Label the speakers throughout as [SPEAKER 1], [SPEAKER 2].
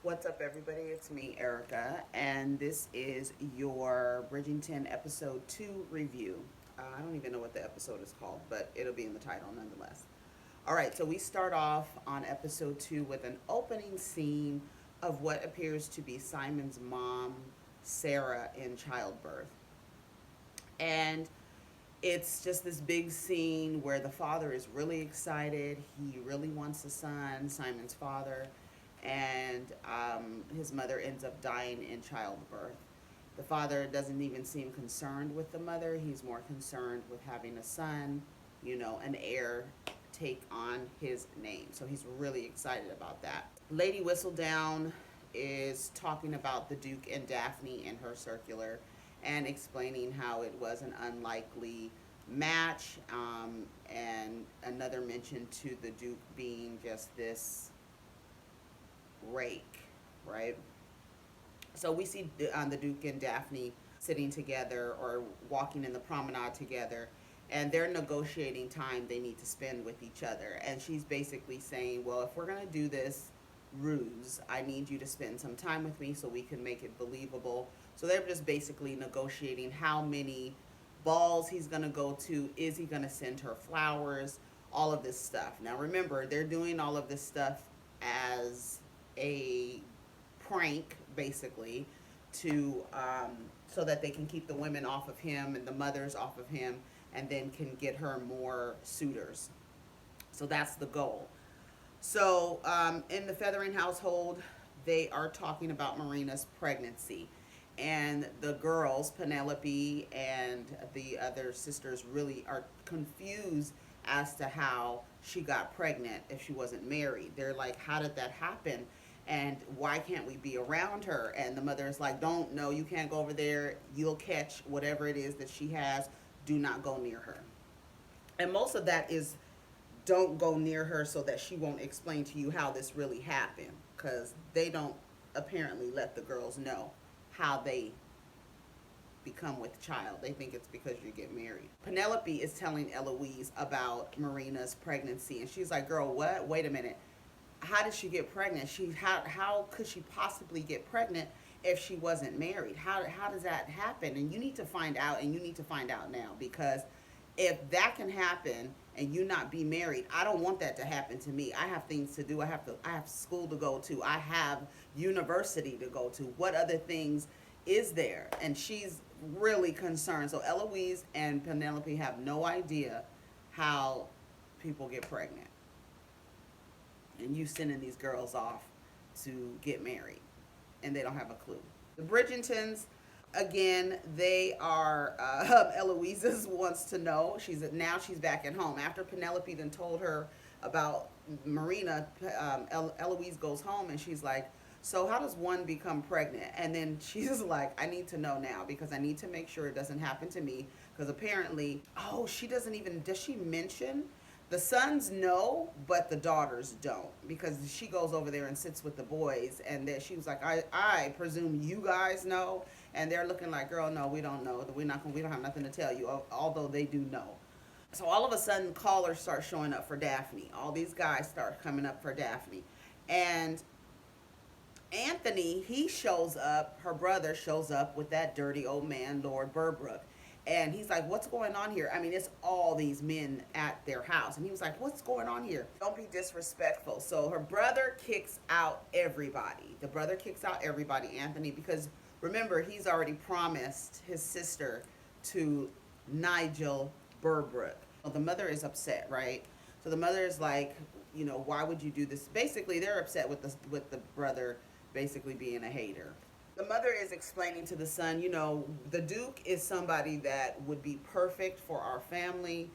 [SPEAKER 1] What's up, everybody? It's me, Erica, and this is your Bridgerton episode 2 review. I don't even know what the episode is called, but it'll be in the title nonetheless. All right, so we start off on episode 2 with an opening scene of what appears to be Simon's mom, Sarah, in childbirth. And it's just this big scene where the father is really excited. He really wants a son, Simon's father, and his mother ends up dying in childbirth. The father doesn't even seem concerned with the mother. He's more concerned with having a son, an heir take on his name. So he's really excited about that. Lady Whistledown is talking about the Duke and Daphne in her circular and explaining how it was an unlikely match, and another mention to the Duke being just this rake, right? So we see the Duke and Daphne sitting together or walking in the promenade together, and they're negotiating time they need to spend with each other. And she's basically saying, well, if we're going to do this ruse, I need you to spend some time with me so we can make it believable. So they're just basically negotiating how many balls he's going to go to. Is he going to send her flowers? All of this stuff. Now remember, they're doing all of this stuff as a prank, basically, to so that they can keep the women off of him and the mothers off of him, and then can get her more suitors. So that's the goal. So in the Feathering household, they are talking about Marina's pregnancy. And the girls, Penelope and the other sisters, really are confused as to how she got pregnant if she wasn't married. They're like, how did that happen? And why can't we be around her? And the mother is like, don't, no, you can't go over there. You'll catch whatever it is that she has. Do not go near her. And most of that is don't go near her so that she won't explain to you how this really happened, because they don't apparently let the girls know how they become with child. They think it's because you get married. Penelope is telling Eloise about Marina's pregnancy, and she's like, girl, what? Wait a minute. How did she get pregnant? How could she possibly get pregnant if she wasn't married? How does that happen? And you need to find out, and you need to find out now, because if that can happen and you not be married, I don't want that to happen to me. I have things to do. I have school to go to. I have university to go to. What other things is there? And she's really concerned. So Eloise and Penelope have no idea how people get pregnant. And you sending these girls off to get married, and they don't have a clue. The Bridgertons, again, they are, Eloise's wants to know. She's back at home. After Penelope then told her about Marina, Eloise goes home and she's like, so how does one become pregnant? And then she's like, I need to know now, because I need to make sure it doesn't happen to me. Because apparently, does she mention? The sons know, but the daughters don't, because she goes over there and sits with the boys, and then she was like, I presume you guys know, and they're looking like, girl, no, we don't know. We don't have nothing to tell you, although they do know. So all of a sudden, callers start showing up for Daphne. All these guys start coming up for Daphne, and Anthony, her brother shows up with that dirty old man, Lord Burbrook. And he's like, what's going on here? I mean, it's all these men at their house. And he was like, what's going on here? Don't be disrespectful. So her brother kicks out everybody. The brother kicks out everybody, Anthony, because remember, he's already promised his sister to Nigel Burbrook. Well, the mother is upset, right? So the mother is like, why would you do this? Basically, they're upset with the brother basically being a hater. The mother is explaining to the son, the Duke is somebody that would be perfect for our family,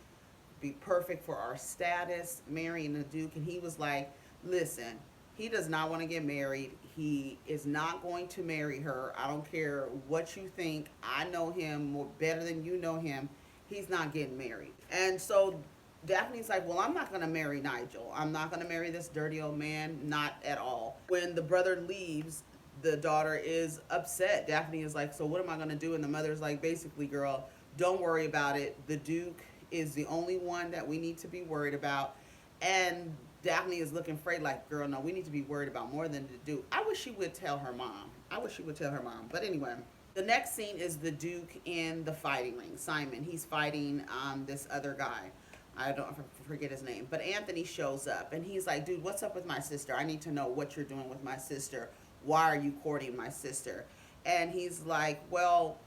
[SPEAKER 1] be perfect for our status, marrying the Duke. And he was like, listen, he does not want to get married. He is not going to marry her. I don't care what you think. I know him more better than you know him. He's not getting married. And so Daphne's like, well, I'm not going to marry Nigel. I'm not going to marry this dirty old man. Not at all. When the brother leaves, the daughter is upset. Daphne is like, so what am I going to do? And the mother's like, basically, girl, don't worry about it. The Duke is the only one that we need to be worried about. And Daphne is looking afraid, like, girl, no, we need to be worried about more than the Duke. I wish she would tell her mom. I wish she would tell her mom. But anyway, the next scene is the Duke in the fighting ring. Simon, he's fighting this other guy. I don't forget his name. But Anthony shows up and he's like, dude, what's up with my sister? I need to know what you're doing with my sister. Why are you courting my sister? And he's like, well,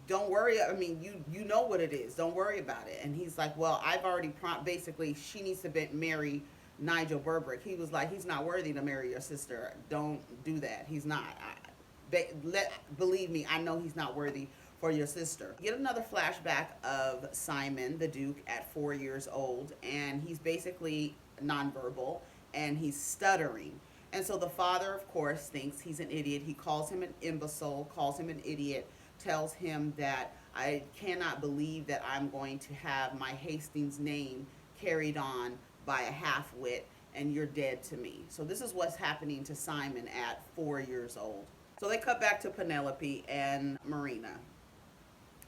[SPEAKER 1] don't worry. I mean, you know what it is. Don't worry about it. And he's like, well, I've already basically, she needs to marry Nigel Burbrick. He was like, he's not worthy to marry your sister. Don't do that. He's not. Believe me, I know he's not worthy for your sister. Get another flashback of Simon, the Duke, at 4 years old, and he's basically nonverbal and he's stuttering. And so the father, of course, thinks he's an idiot. He calls him an imbecile, calls him an idiot, tells him that I cannot believe that I'm going to have my Hastings name carried on by a half-wit, and you're dead to me. So this is what's happening to Simon at 4 years old. So they cut back to Penelope and Marina.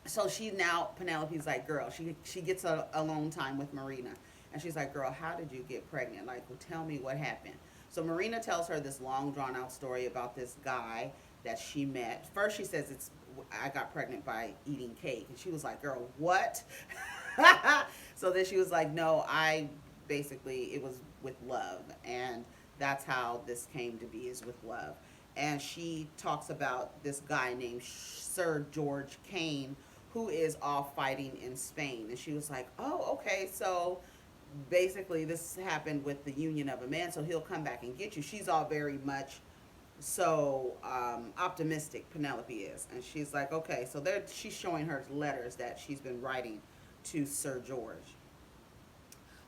[SPEAKER 1] So Penelope's like, girl, she gets a alone time with Marina. And she's like, girl, how did you get pregnant? Like, well, tell me what happened. So Marina tells her this long, drawn-out story about this guy that she met. First she says, I got pregnant by eating cake. And she was like, girl, what? So then she was like, no, it was with love. And that's how this came to be, is with love. And she talks about this guy named Sir George Kane, who is off fighting in Spain. And she was like, oh, okay, so basically this happened with the union of a man, so he'll come back and get you. She's all very much so optimistic, Penelope is. And she's like, okay, so she's showing her letters that she's been writing to Sir George.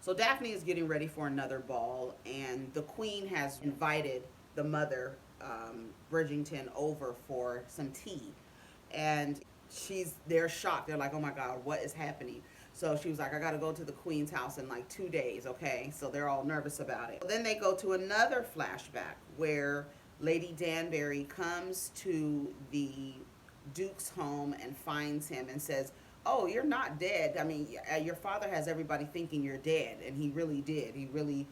[SPEAKER 1] So Daphne is getting ready for another ball, and the queen has invited the mother, Bridgerton, over for some tea. And they're shocked. They're like, oh my God, what is happening? So she was like, I got to go to the queen's house in like 2 days, okay? So they're all nervous about it. Then they go to another flashback where Lady Danbury comes to the Duke's home and finds him and says, oh, you're not dead. I mean, your father has everybody thinking you're dead. And he really did. He really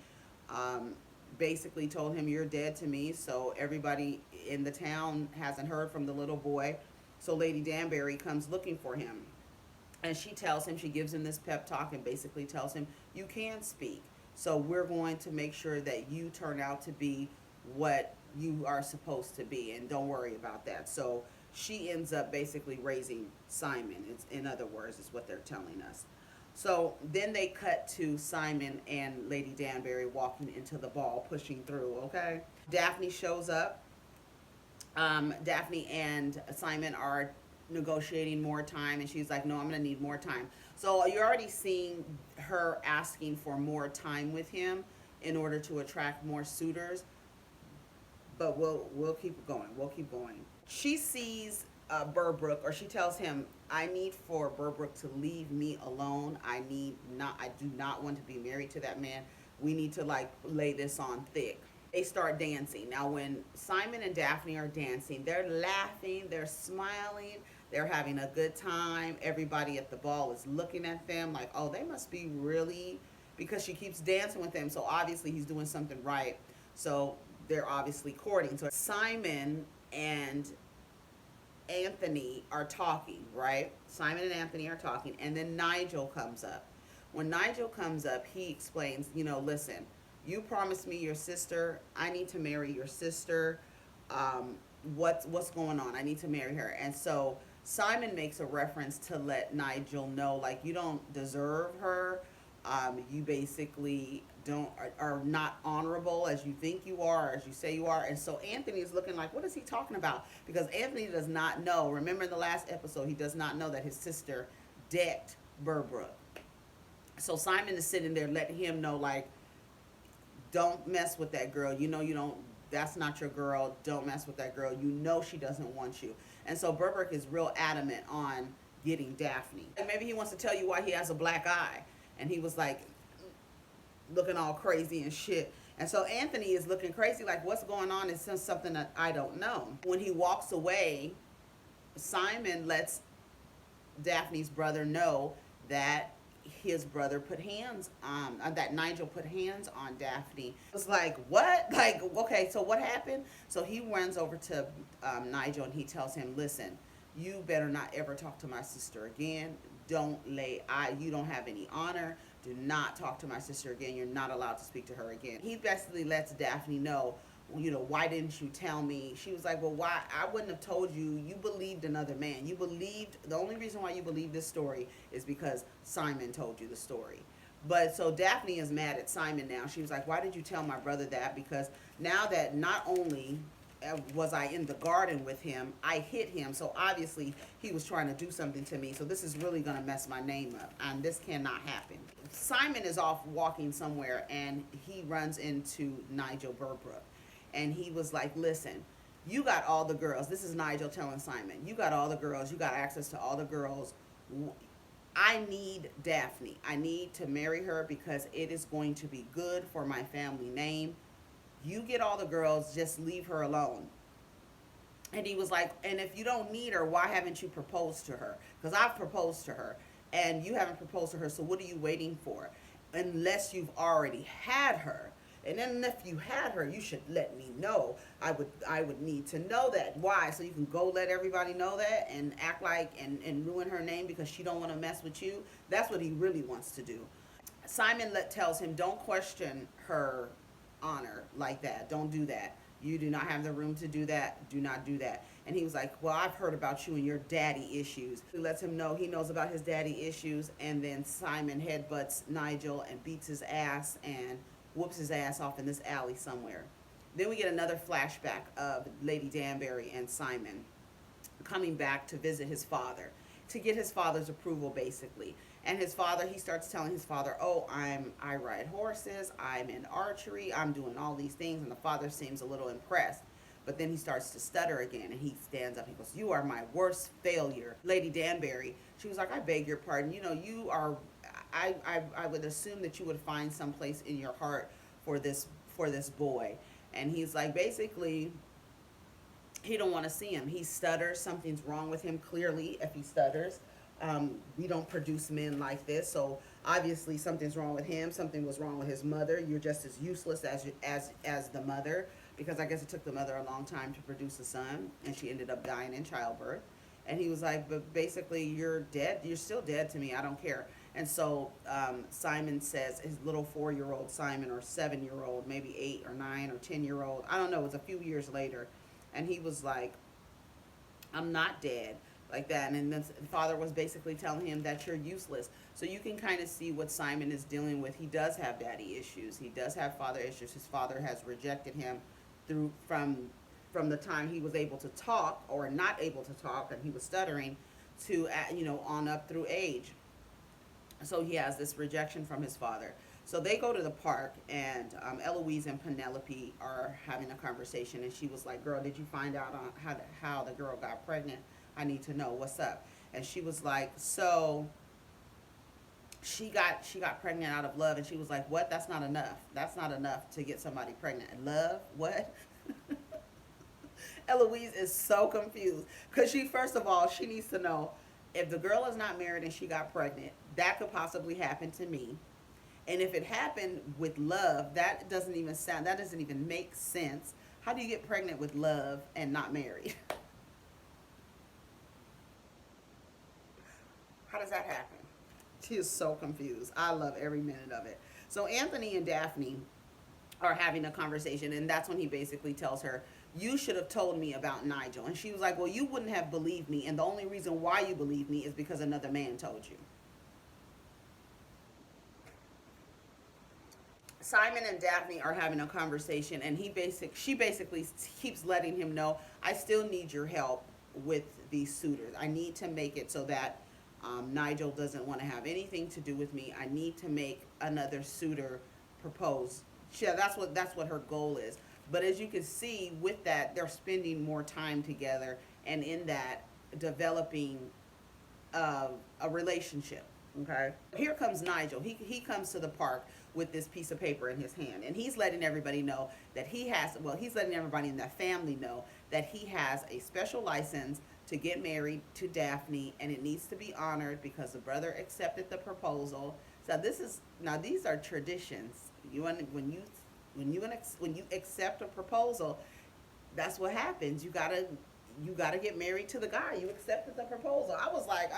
[SPEAKER 1] basically told him, you're dead to me. So everybody in the town hasn't heard from the little boy. So Lady Danbury comes looking for him. And she gives him this pep talk and basically tells him, you can speak. So we're going to make sure that you turn out to be what you are supposed to be. And don't worry about that. So she ends up basically raising Simon. In other words, is what they're telling us. So then they cut to Simon and Lady Danbury walking into the ball, pushing through, okay? Daphne shows up. Daphne and Simon are negotiating more time, and she's like, no, I'm going to need more time. So you're already seeing her asking for more time with him in order to attract more suitors. But we'll keep going. We'll keep going. She sees Burbrick, or she tells him, I need for Burbrick to leave me alone. I do not want to be married to that man. We need to like lay this on thick. They start dancing. Now when Simon and Daphne are dancing, they're laughing, they're smiling, they're having a good time. Everybody at the ball is looking at them like, oh, they must be really, because she keeps dancing with him. So obviously he's doing something right. So they're obviously courting. So Simon and Anthony are talking, right? Simon and Anthony are talking, and then Nigel comes up. When Nigel comes up, he explains, listen, you promised me your sister. I need to marry your sister. What's going on? I need to marry her. And so Simon makes a reference to let Nigel know, like, you don't deserve her. You basically are not honorable as you think you are, as you say you are. And so Anthony is looking like, what is he talking about? Because Anthony does not know. Remember in the last episode, he does not know that his sister decked Burbrick. So Simon is sitting there letting him know, like, don't mess with that girl. You don't, that's not your girl. Don't mess with that girl. She doesn't want you. And so Burbrick is real adamant on getting Daphne. And maybe he wants to tell you why he has a black eye. And he was like looking all crazy and shit. And so Anthony is looking crazy, like, what's going on? It's something that I don't know. When he walks away, Simon lets Daphne's brother know that his brother put hands that Nigel put hands on Daphne. It was like, what? Like, okay, so what happened? So he runs over to Nigel and he tells him, listen, you better not ever talk to my sister again. You don't have any honor. Do not talk to my sister again. You're not allowed to speak to her again. He basically lets Daphne know, why didn't you tell me? She was like, well, why? I wouldn't have told you. You believed another man. The only reason why you believe this story is because Simon told you the story. But so Daphne is mad at Simon now. She was like, why did you tell my brother that? Because now that not only was I in the garden with him, I hit him. So obviously he was trying to do something to me. So this is really going to mess my name up. And this cannot happen. Simon is off walking somewhere and he runs into Nigel Burbrook. And he was like, listen, you got all the girls. This is Nigel telling Simon, you got all the girls. You got access to all the girls. I need Daphne. I need to marry her because it is going to be good for my family name. You get all the girls, just leave her alone. And he was like, and if you don't need her, why haven't you proposed to her? Because I've proposed to her and you haven't proposed to her. So what are you waiting for? Unless you've already had her. And then if you had her, you should let me know. I would need to know that. Why? So you can go let everybody know that and act like and ruin her name because she don't want to mess with you. That's what he really wants to do. Simon tells him, don't question her honor like that. Don't do that. You do not have the room to do that. Do not do that. And he was like, well, I've heard about you and your daddy issues. He lets him know he knows about his daddy issues. And then Simon headbutts Nigel and beats his ass and whoops his ass off in this alley somewhere. Then we get another flashback of Lady Danbury and Simon coming back to visit his father, to get his father's approval, basically. And his father, he starts telling his father, oh, I ride horses, I'm in archery, I'm doing all these things. And the father seems a little impressed. But then he starts to stutter again, and he stands up. He goes, you are my worst failure. Lady Danbury, she was like, I beg your pardon. You are, I would assume that you would find some place in your heart for this boy. And he's like, basically, he don't want to see him. He stutters. Something's wrong with him, clearly, if he stutters. We don't produce men like this, so obviously something's wrong with him. Something was wrong with his mother. You're just as useless as the mother, because I guess it took the mother a long time to produce a son, and she ended up dying in childbirth. And he was like, but basically, you're dead. You're still dead to me. I don't care. And so Simon says, his little 4-year-old Simon, or 7-year-old, maybe 8 or 9 or 10-year-old, I don't know, it was a few years later, and he was like, I'm not dead. Like that. And then the father was basically telling him that you're useless. So you can kind of see what Simon is dealing with. He does have daddy issues. He does have father issues. His father has rejected him from the time he was able to talk or not able to talk, and he was stuttering, to on up through age. So he has this rejection from his father. So they go to the park, and Eloise and Penelope are having a conversation, and she was like, girl, did you find out on how the girl got pregnant? I need to know what's up. And she was like, so she got pregnant out of love. And she was like, what? That's not enough. That's not enough to get somebody pregnant. Love? What? Eloise is so confused, because first of all, she needs to know, if the girl is not married and she got pregnant, that could possibly happen to me. And if it happened with love, that doesn't even make sense. How do you get pregnant with love and not married? How does that happen? She is so confused. I love every minute of it. So Anthony and Daphne are having a conversation, and that's when he basically tells her, you should have told me about Nigel. And she was like, well, you wouldn't have believed me, and the only reason why you believe me is because another man told you. Simon and Daphne are having a conversation, and she basically keeps letting him know, I still need your help with these suitors. I need to make it so that Nigel doesn't want to have anything to do with me. I need to make another suitor propose. Yeah, that's what her goal is. But as you can see, with that, they're spending more time together, and in that, developing a relationship. Okay. Here comes Nigel. He comes to the park with this piece of paper in his hand, and he's letting everybody know that he's letting everybody in that family know that he has a special license to get married to Daphne, and it needs to be honored because the brother accepted the proposal. So this is now these are traditions. You want when you accept a proposal, that's what happens. You gotta get married to the guy. You accepted the proposal. I was like,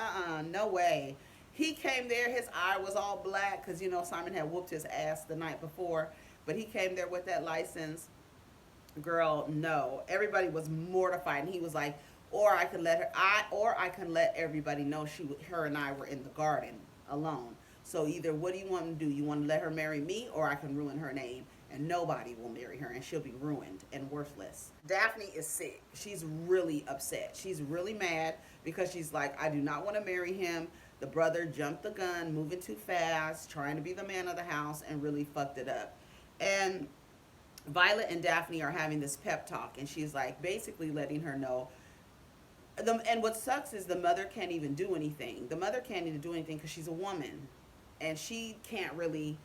[SPEAKER 1] no way. He came there, his eye was all black because Simon had whooped his ass the night before, but he came there with that license. Girl, no. Everybody was mortified, and he was like, or I can let everybody know her and I were in the garden alone. So either what do you want to do? You want to let her marry me, or I can ruin her name, and nobody will marry her, and she'll be ruined and worthless. Daphne is sick. She's really upset. She's really mad because she's like, I do not want to marry him. The brother jumped the gun, moving too fast, trying to be the man of the house, and really fucked it up. And Violet and Daphne are having this pep talk, and she's like basically letting her know. And what sucks is the mother can't even do anything. The mother can't even do anything because she's a woman, and she can't really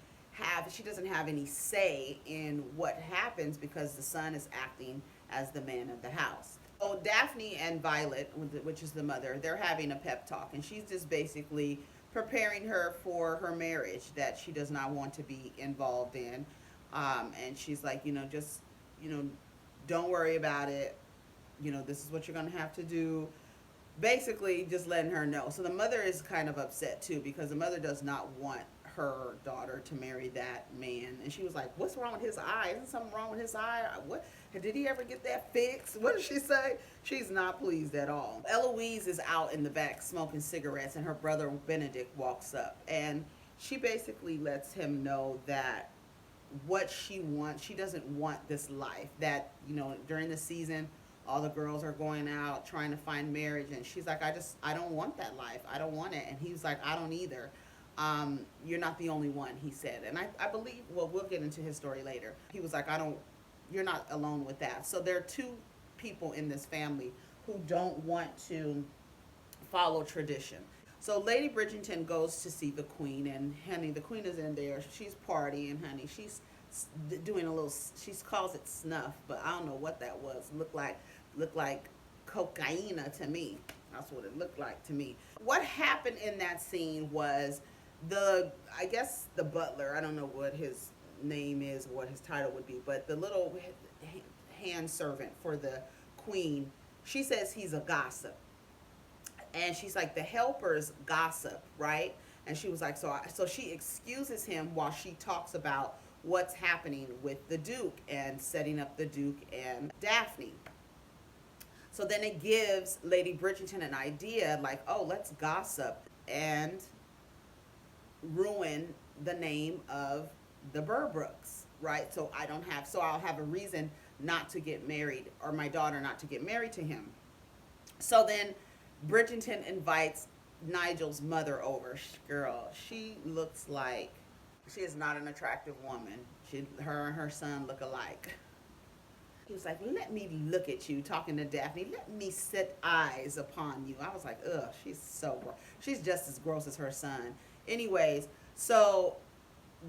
[SPEAKER 1] she doesn't have any say in what happens because the son is acting as the man of the house. So Daphne and Violet, which is the mother, they're having a pep talk, and she's just basically preparing her for her marriage that she does not want to be involved in. And she's like, just, don't worry about it. This is what you're going to have to do. Basically, just letting her know. So the mother is kind of upset, too, because the mother does not want her daughter to marry that man. And she was like, what's wrong with his eye? Isn't something wrong with his eye? What? Did he ever get that fixed? What did she say? She's not pleased at all. Eloise is out in the back smoking cigarettes, and her brother Benedict walks up. And she basically lets him know that what she wants, she doesn't want this life. That, during the season, all the girls are going out trying to find marriage, and she's like, I don't want that life. I don't want it. And he's like, I don't either. You're not the only one, he said. And I believe, well, we'll get into his story later. He was like, you're not alone with that. So there are two people in this family who don't want to follow tradition. So Lady Bridgerton goes to see the queen, and honey, the queen is in there. She's partying, honey. She's doing a little, she calls it snuff, but I don't know what that was. Looked like cocaine to me. That's what it looked like to me. What happened in that scene was I guess the butler, I don't know what his name is or what his title would be, but the little hand servant for the queen, she says he's a gossip. And she's like, the helpers gossip, right? And she was like, so she excuses him while she talks about what's happening with the Duke and setting up the Duke and Daphne. So then it gives Lady Bridgerton an idea, like, oh, let's gossip and ruin the name of the Burbrooks, right? So I'll have a reason not to get married, or my daughter not to get married to him. So then Bridgerton invites Nigel's mother over. Girl, she looks like she is not an attractive woman. Her and her son look alike. He was like, let me look at you, talking to Daphne. Let me set eyes upon you. I was like, ugh, she's so gross. She's just as gross as her son. Anyways, so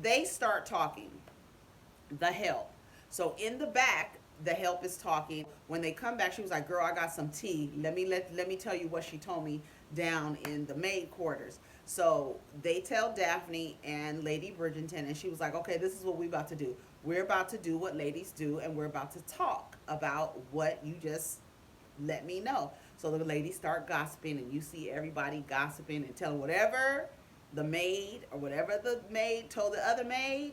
[SPEAKER 1] they start talking. The help. So in the back, the help is talking. When they come back, she was like, girl, I got some tea. Let me tell you what she told me down in the maid quarters. So they tell Daphne and Lady Bridgerton, and she was like, okay, this is what we're about to do. We're about to do what ladies do, and we're about to talk about what you just let me know. So the ladies start gossiping, and you see everybody gossiping and telling whatever the maid or whatever the maid told the other maid,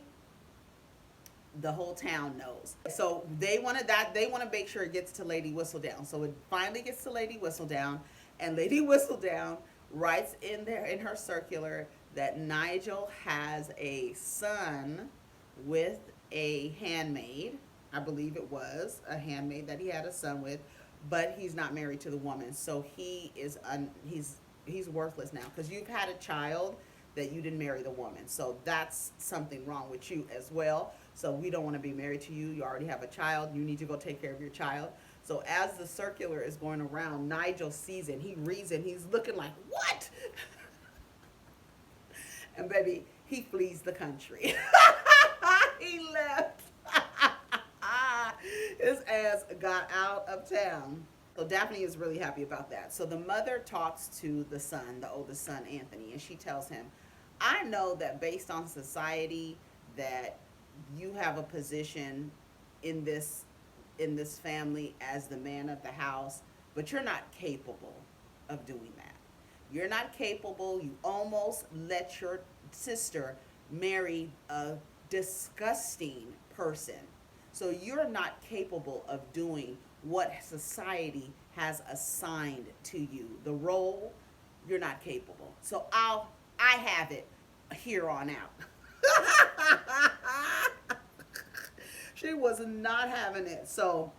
[SPEAKER 1] the whole town knows. So they want to make sure it gets to Lady Whistledown. So it finally gets to Lady Whistledown, and Lady Whistledown writes in her circular that Nigel has a son with a handmaid. I believe it was a handmaid that he had a son with, but he's not married to the woman. So he's worthless now because you've had a child that you didn't marry the woman. So that's something wrong with you as well. So we don't want to be married to you. You already have a child. You need to go take care of your child. So as the circular is going around, Nigel sees it. He reads it. He's looking like, what? And baby, he flees the country. He left. His ass got out of town. So Daphne is really happy about that. So the mother talks to the son, the oldest son, Anthony, and she tells him, I know that based on society that you have a position in this family as the man of the house, but you're not capable of doing that. You're not capable. You almost let your sister marry a disgusting person. So you're not capable of doing what society has assigned to you. The role, you're not capable. So I have it here on out. She was not having it. So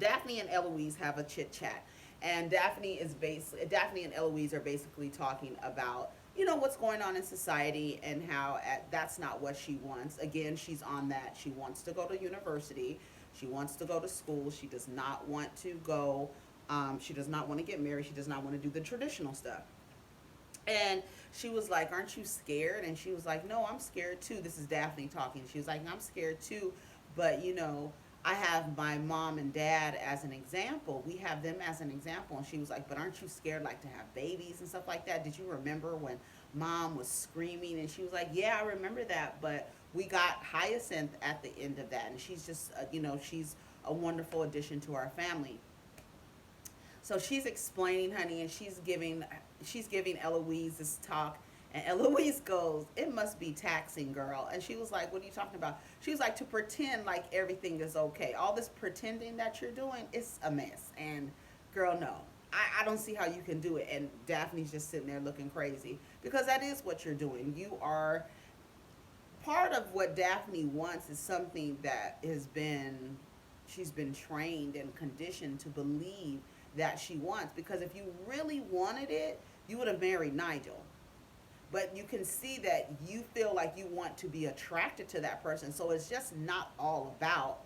[SPEAKER 1] Daphne and Eloise have a chit chat, and Daphne and Eloise are basically talking about what's going on in society and how that's not what she wants. Again, she's on that. She wants to go to university. She wants to go to school. She does not want to go. She does not want to get married. She does not want to do the traditional stuff. And she was like, aren't you scared? And she was like, no, I'm scared too. This is Daphne talking. She was like, I'm scared too. But, I have my mom and dad as an example. We have them as an example. And she was like, but aren't you scared like to have babies and stuff like that? Did you remember when mom was screaming? And she was like, yeah, I remember that. But we got Hyacinth at the end of that. And she's just, she's a wonderful addition to our family. So she's explaining, honey, and she's giving Eloise this talk, and Eloise goes, "It must be taxing, girl." And she was like, "What are you talking about?" She was like, "To pretend like everything is okay. All this pretending that you're doing, it's a mess." And girl, no. I don't see how you can do it. And Daphne's just sitting there looking crazy because that is what you're doing. You are part of what Daphne wants is something that she's been trained and conditioned to believe that she wants, because if you really wanted it, you would have married Nigel. But you can see that you feel like you want to be attracted to that person. So it's just not all about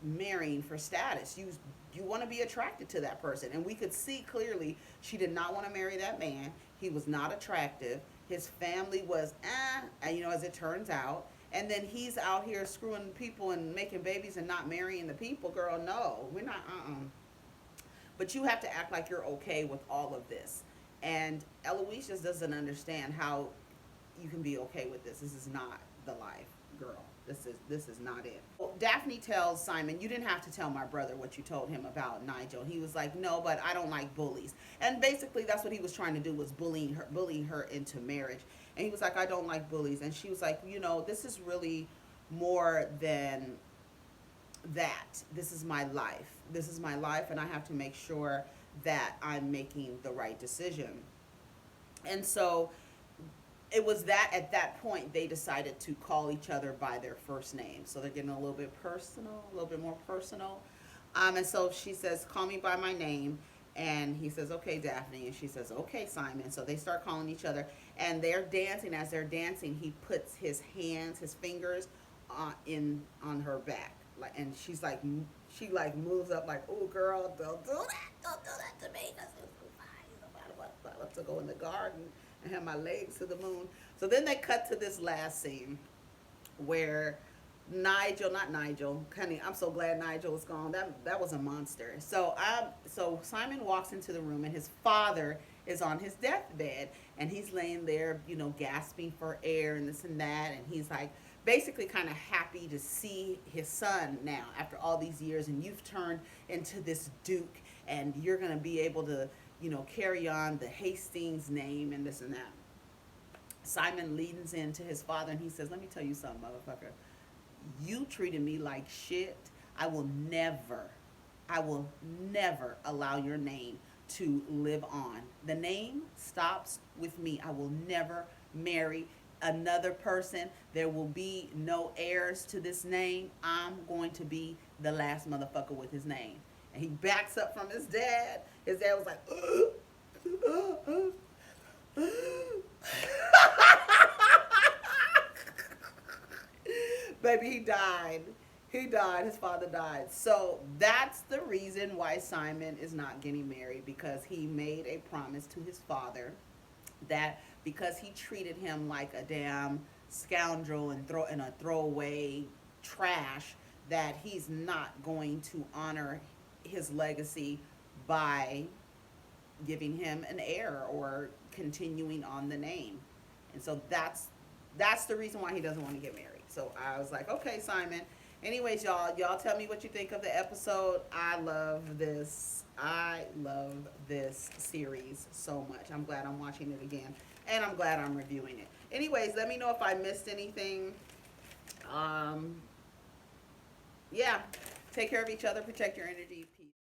[SPEAKER 1] marrying for status. You want to be attracted to that person. And we could see clearly she did not want to marry that man. He was not attractive. His family was as it turns out. And then he's out here screwing people and making babies and not marrying the people. Girl, no, we're not, But you have to act like you're okay with all of this. And Eloise just doesn't understand how you can be okay with this. This is not the life, girl. This is not it. Well, Daphne tells Simon, "You didn't have to tell my brother what you told him about Nigel." He was like, "No, but I don't like bullies." And basically that's what he was trying to do, was bullying her into marriage. And he was like, "I don't like bullies." And she was like, "This is really more than that. This is my life. This is my life, and I have to make sure that I'm making the right decision." And so it was that at that point they decided to call each other by their first name. So they're getting a little bit personal, a little bit more personal. And so she says, "Call me by my name." And he says, "Okay, Daphne." And she says, "Okay, Simon." So they start calling each other, and they're dancing. As they're dancing, he puts his fingers on her back, and she moves up like, "Oh, girl, don't do that to me." I said, "I love to go in the garden and have my legs to the moon." So then they cut to this last scene where not Nigel, honey, I'm so glad Nigel was gone. That was a monster. So Simon walks into the room, and his father is on his deathbed, and he's laying there, gasping for air and this and that, and he's like basically kind of happy to see his son now after all these years, and you've turned into this duke, and you're going to be able to, carry on the Hastings name and this and that. Simon leans into his father, and he says, "Let me tell you something, motherfucker. You treated me like shit. I will never allow your name to live on. The name stops with me. I will never marry another person. There will be no heirs to this name. I'm going to be the last motherfucker with his name." And he backs up from his dad. His dad was like, baby, he died. He died. His father died. So that's the reason why Simon is not getting married, because he made a promise to his father that because he treated him like a damn scoundrel and a throwaway trash, that he's not going to honor his legacy by giving him an heir or continuing on the name. And so that's the reason why he doesn't want to get married. So I was like, okay, Simon. Anyways, y'all tell me what you think of the episode. I love this. I love this series so much. I'm glad I'm watching it again, and I'm glad I'm reviewing it. Anyways, let me know if I missed anything. Um, yeah, take care of each other, protect your energy. Peace.